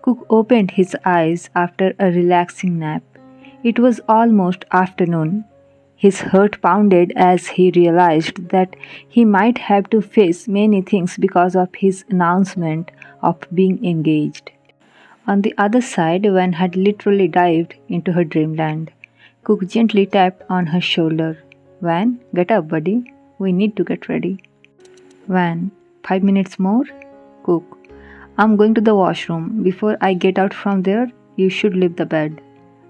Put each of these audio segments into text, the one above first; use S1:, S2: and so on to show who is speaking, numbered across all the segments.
S1: Cook opened his eyes after a relaxing nap. It was almost afternoon. His heart pounded as he realized that he might have to face many things because of his announcement of being engaged. On the other side, Van had literally dived into her dreamland. Cook gently tapped on her shoulder. Van, get up, buddy. We need to get ready. Van, 5 minutes more? Cook, I'm going to the washroom. Before I get out from there, you should leave the bed.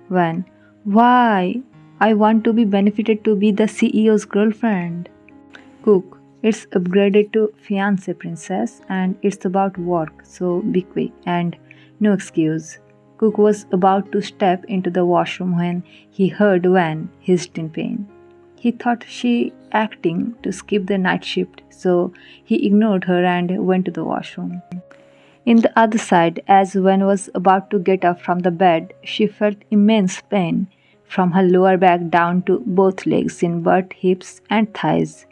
S1: Van, why? I want to be benefited to be the CEO's girlfriend. Cook, it's upgraded to fiancé princess and it's about work, so be quick and no excuse. Cook was about to step into the washroom when he heard Van hissed in pain. He thought she acting to skip the night shift, so he ignored her and went to the washroom. In the other side, as Van was about to get up from the bed, she felt immense pain from her lower back down to both legs in butt, hips, and thighs.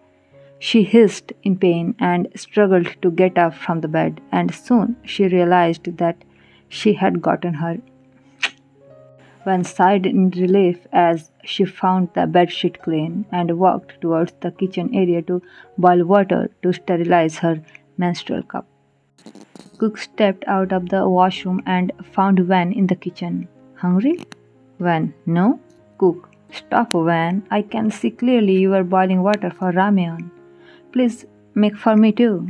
S1: She hissed in pain and struggled to get up from the bed, and soon she realized that she had gotten her. Van sighed in relief as she found the bedsheet clean and walked towards the kitchen area to boil water to sterilize her menstrual cup. Cook stepped out of the washroom and found Van in the kitchen. Hungry? Van, no. Cook, stop, Van. I can see clearly you are boiling water for ramen. Please make for me too.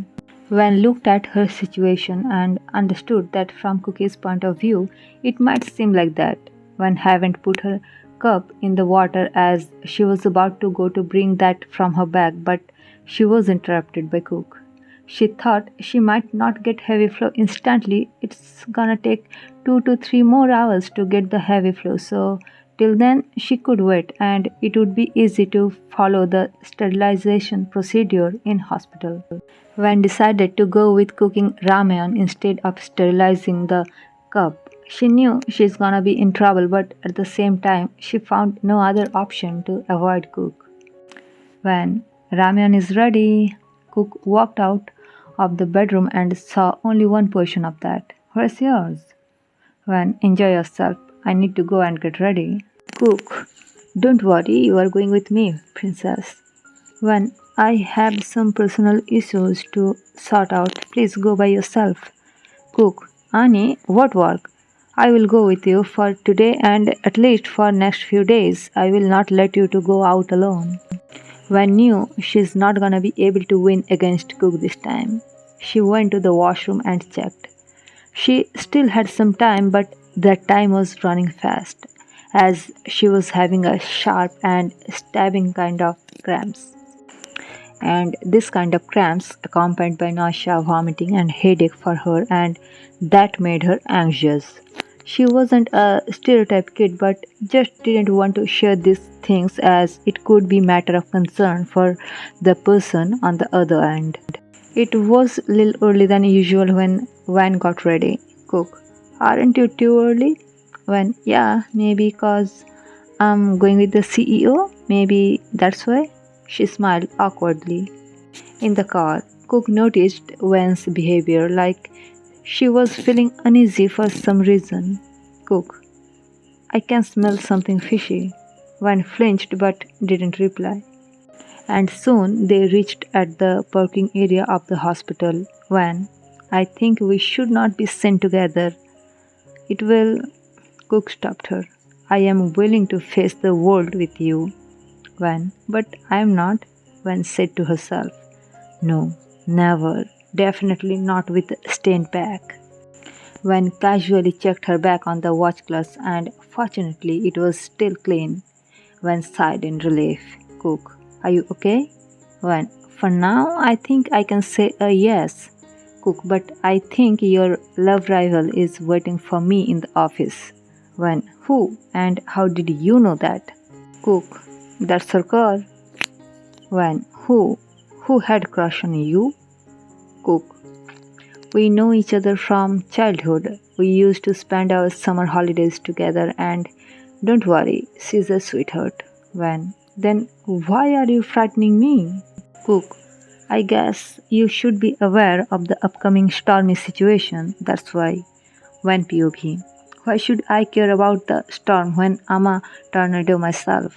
S1: Van looked at her situation and understood that from Cookie's point of view, it might seem like that. Van hadn't put her cup in the water as she was about to go to bring that from her bag, but she was interrupted by Cook. She thought she might not get heavy flow instantly. It's gonna take 2 to 3 more hours to get the heavy flow, so till then she could wait and it would be easy to follow the sterilization procedure in hospital. Van decided to go with cooking ramen instead of sterilizing the cup. She knew she's gonna be in trouble, but at the same time, she found no other option to avoid Cook. When ramen is ready, Cook walked out of the bedroom and saw only one portion of that. Where's yours? When enjoy yourself. I need to go and get ready. Cook, don't worry, you are going with me, princess. When I have some personal issues to sort out, please go by yourself. Cook, Annie, what work? I will go with you for today and at least for next few days. I will not let you to go out alone. Van knew she's not gonna be able to win against Cook this time. She went to the washroom and checked. She still had some time, but that time was running fast, as she was having a sharp and stabbing kind of cramps. And this kind of cramps accompanied by nausea, vomiting, and headache for her, and that made her anxious. She wasn't a stereotype kid, but just didn't want to share these things as it could be matter of concern for the person on the other end. It was a little early than usual when Van got ready. Cook, aren't you too early? Van, yeah, maybe cause I'm going with the CEO. Maybe that's why. She smiled awkwardly. In the car, Cook noticed Van's behavior, like she was feeling uneasy for some reason. Cook, I can smell something fishy. Van flinched but didn't reply. And soon they reached at the parking area of the hospital. Van, I think we should not be sent together. It will. Cook stopped her. I am willing to face the world with you. Van, but I am not, Van said to herself. No, never. Definitely not with a stained back. Van casually checked her back on the watch glass and fortunately it was still clean. Van sighed in relief. Cook, are you okay? Van, for now I think I can say a yes. Cook, but I think your love rival is waiting for me in the office. Van, who and how did you know that? Cook, that's her girl. Van, who? Who had crush on you? Cook, we know each other from childhood. We used to spend our summer holidays together and don't worry, she's a sweetheart. Van, then why are you frightening me? Cook, I guess you should be aware of the upcoming stormy situation, that's why. When POV. Why should I care about the storm when I'm a tornado myself?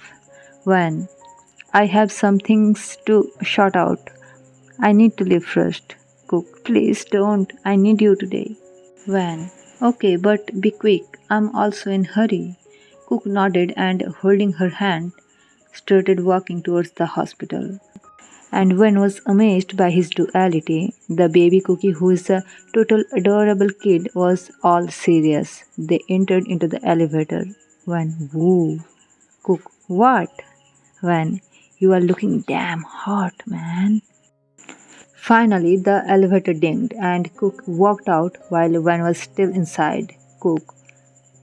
S1: When I have some things to sort out. I need to leave first. Cook, please don't. I need you today. When? Okay, but be quick. I'm also in hurry. Cook nodded and holding her hand, started walking towards the hospital. And Wen was amazed by his duality. The baby Cookie, who is a total adorable kid, was all serious. They entered into the elevator. Wen, woo. Cook, what? Wen, you are looking damn hot, man. Finally, the elevator dinged and Cook walked out while Wen was still inside. Cook,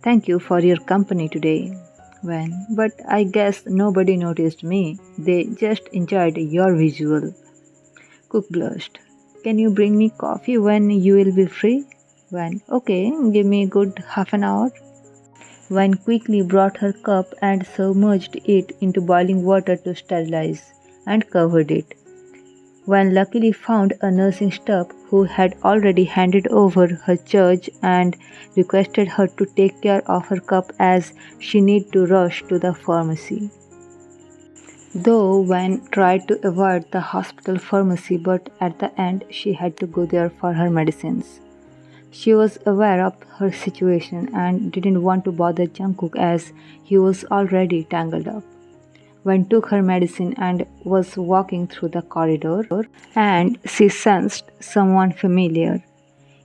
S1: thank you for your company today. Wen, but I guess nobody noticed me. They just enjoyed your visual. Cook blushed. Can you bring me coffee when you will be free? Wen, okay, give me a good half an hour. Wen quickly brought her cup and submerged it into boiling water to sterilize and covered it. Wen luckily found a nursing staff who had already handed over her charge and requested her to take care of her cup as she need to rush to the pharmacy. Though Wen tried to avoid the hospital pharmacy, but at the end she had to go there for her medicines. She was aware of her situation and didn't want to bother Jungkook as he was already tangled up. Wen took her medicine and was walking through the corridor, and she sensed someone familiar.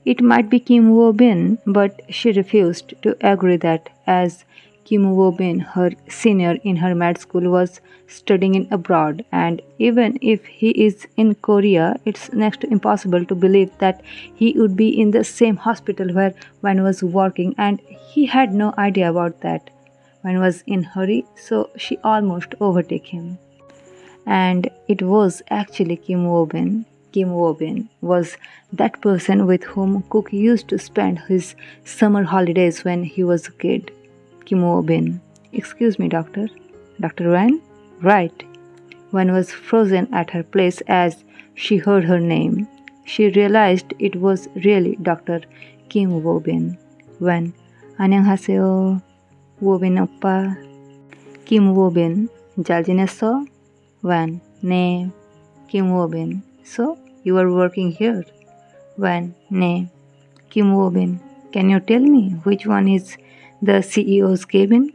S1: It might be Kim Woo Bin, but she refused to agree that as Kim Woo Bin, her senior in her med school, was studying in abroad, and even if he is in Korea, it's next to impossible to believe that he would be in the same hospital where one was working, and he had no idea about that. One was in hurry, so she almost overtook him. And it was actually Kim Woo-bin. Kim Woo-bin was that person with whom Cook used to spend his summer holidays when he was a kid. Kim Woo-bin. Excuse me, doctor. Dr. Wan? Right. Wan was frozen at her place as she heard her name. She realized it was really Dr. Kim Woo-bin. Wan. 안녕하세요. Woo-bin oppa. Kim Woo-bin. 잘 지냈어? Van, nee, Kim Woo-bin. So, you are working here? Van, nee, Kim Woo-bin. Can you tell me which one is the CEO's cabin?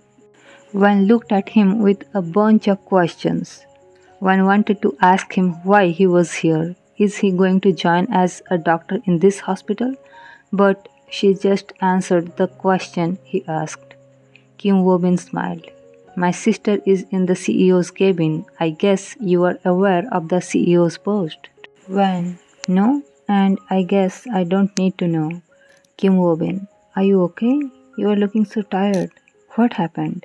S1: Van looked at him with a bunch of questions. Van wanted to ask him why he was here. Is he going to join as a doctor in this hospital? But she just answered the question he asked. Kim Woo-bin smiled. My sister is in the CEO's cabin. I guess you are aware of the CEO's post. When? No, and I guess I don't need to know. Kim Woo-bin, are you okay? You are looking so tired. What happened?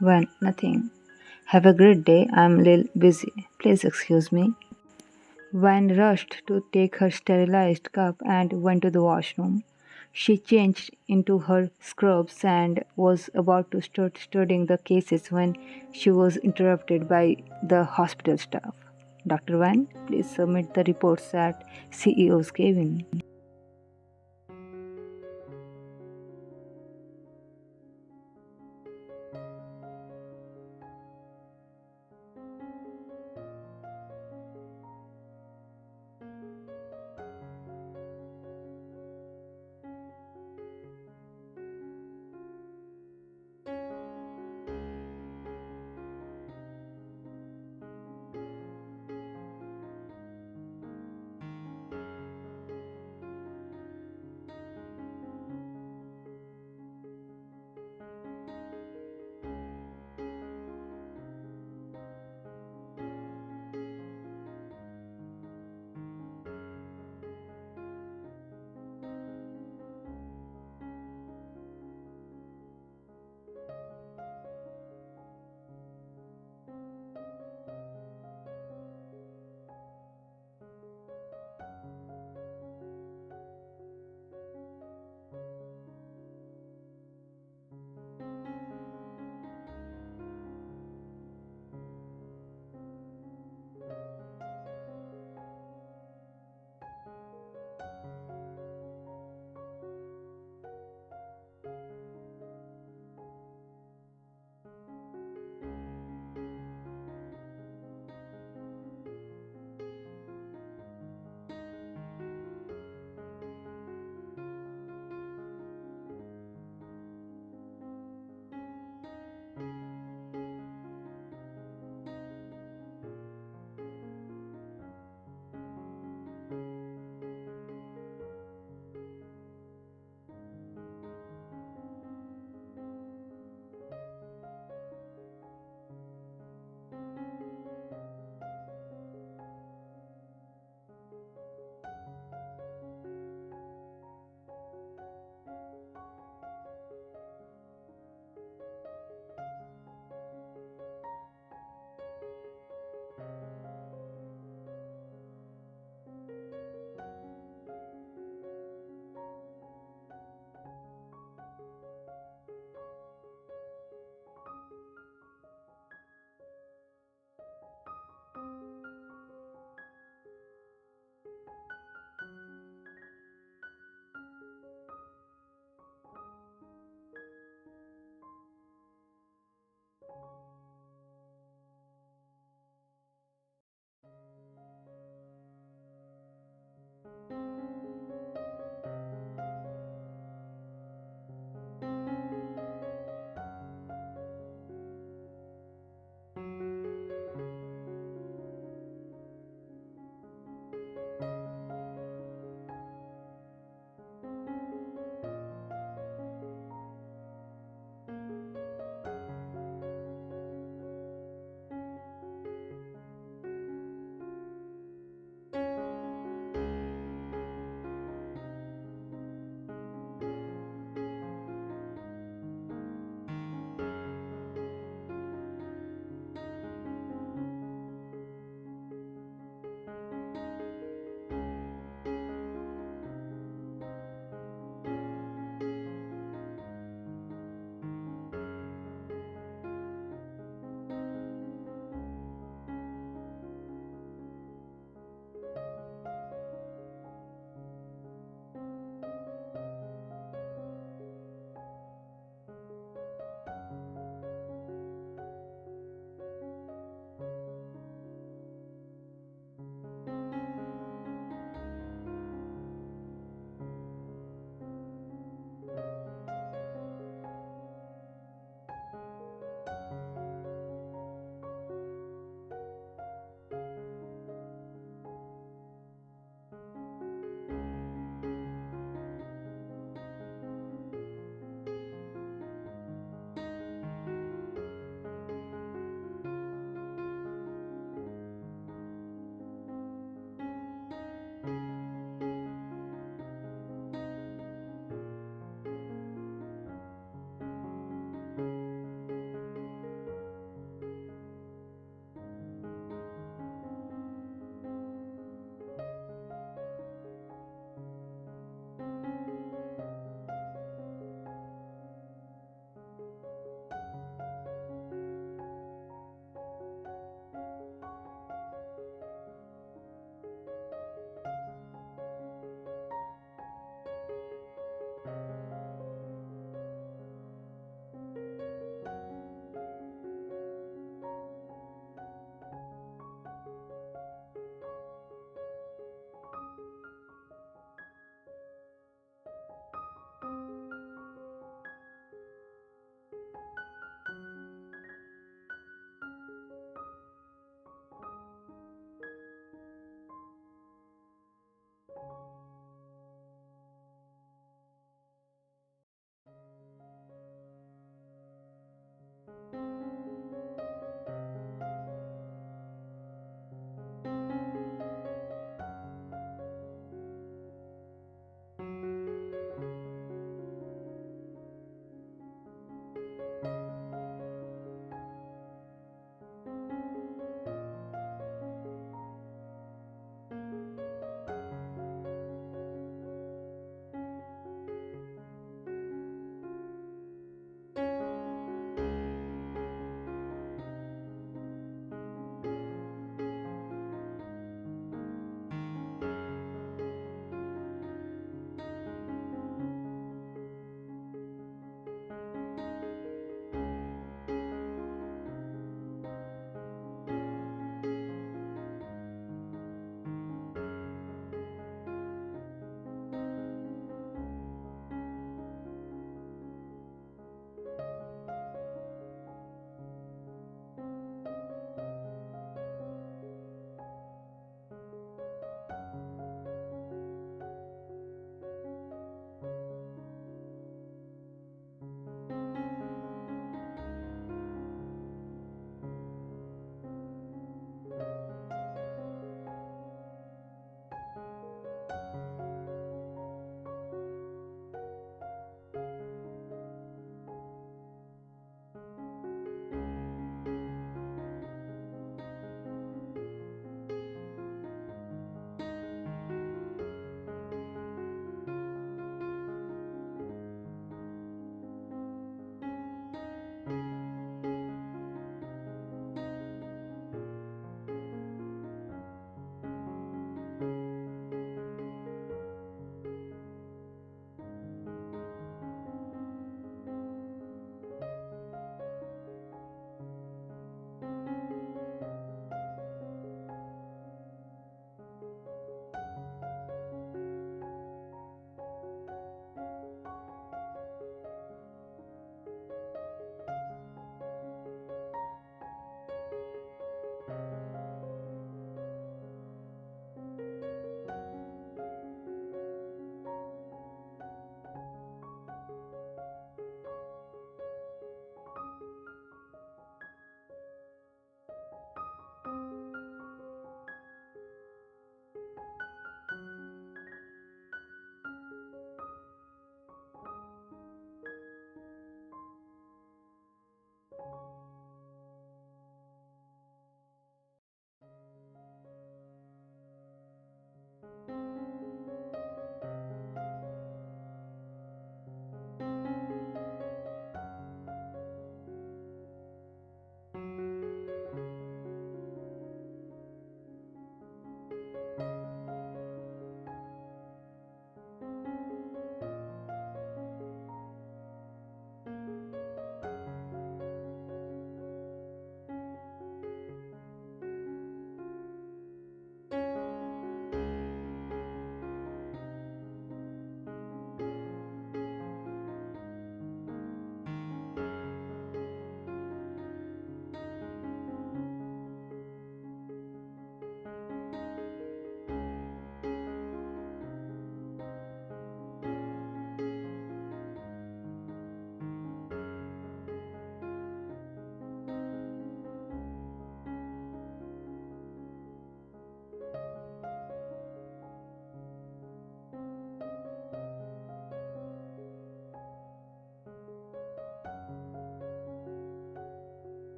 S1: When? Nothing. Have a great day. I'm a little busy. Please excuse me. Van rushed to take her sterilized cup and went to the washroom. She changed into her scrubs and was about to start studying the cases when she was interrupted by the hospital staff. Dr. Van, please submit the reports at CEO's cabin.